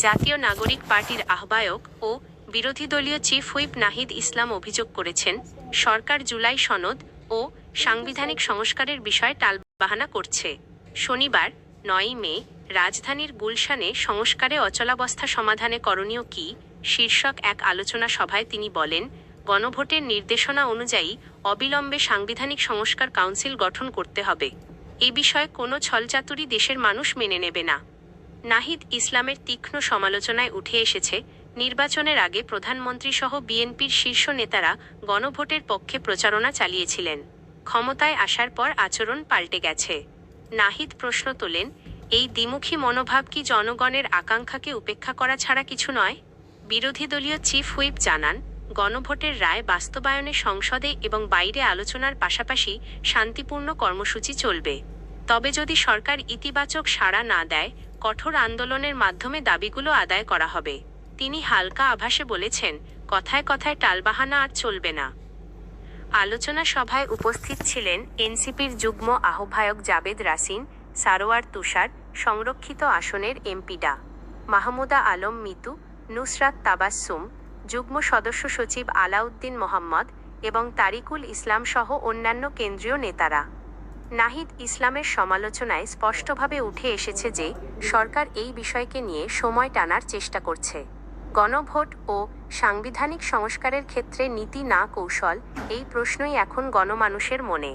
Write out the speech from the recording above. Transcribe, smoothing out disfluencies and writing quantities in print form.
জাতীয় নাগরিক পার্টির আহ্বায়ক ও বিরোধী দলীয় চিফ হুইপ নাহিদ ইসলাম অভিযোগ করেছেন, সরকার জুলাই সনদ ও সাংবিধানিক সংস্কারের বিষয়ে টালবাহানা করছে। শনিবার ৯ মে রাজধানীর গুলশানে সংস্কারে অচলাবস্থা সমাধানে করণীয় কী শীর্ষক এক আলোচনা সভায় তিনি বলেন, গণভোটের নির্দেশনা অনুযায়ী অবিলম্বে সাংবিধানিক সংস্কার কাউন্সিল গঠন করতে হবে। এ বিষয়ে কোনো ছলচাতুরি দেশের মানুষ মেনে নেবে না। নাহিদ ইসলামের তীক্ষ্ণ সমালোচনায় উঠে এসেছে, নির্বাচনের আগে প্রধানমন্ত্রীসহ বিএনপির শীর্ষ নেতারা গণভোটের পক্ষে প্রচারণা চালিয়েছিলেন। ক্ষমতায় আসার পর আচরণ পাল্টে গেছে। নাহিদ প্রশ্ন তোলেন, এই দ্বিমুখী মনোভাব কি জনগণের আকাঙ্ক্ষাকে উপেক্ষা করা ছাড়া কিছু নয়? বিরোধী দলীয় চিফ হুইপ জানান, গণভোটের রায় বাস্তবায়নে সংসদে এবং বাইরে আলোচনার পাশাপাশি শান্তিপূর্ণ কর্মসূচি চলবে। তবে যদি সরকার ইতিবাচক সাড়া না দেয়, কঠোর আন্দোলনের মাধ্যমে দাবিগুলো আদায় করা হবে। তিনি হালকা আভাসে বলেছেন, কথায় কথায় টালবাহানা আর চলবে না। আলোচনা সভায় উপস্থিত ছিলেন এনসিপির যুগ্ম আহ্বায়ক জাবেদ রাসিন, সারোয়ার তুষার, সংরক্ষিত আসনের এমপি ডা. মাহমুদা আলম মিতু, নুসরাত তাবাসসুম, যুগ্ম সদস্য সচিব আলাউদ্দিন মোহাম্মদ এবং তারিকুল ইসলাম সহ অন্যান্য কেন্দ্রীয় নেতারা। নাহিদ ইসলামের সমালোচনায় স্পষ্টভাবে উঠে এসেছে যে, সরকার এই বিষয়কে নিয়ে সময় টানার চেষ্টা করছে। গণভোট ও সাংবিধানিক সংস্কারের ক্ষেত্রে নীতি না কৌশল, এই প্রশ্নই এখন গণমানুষের মনে।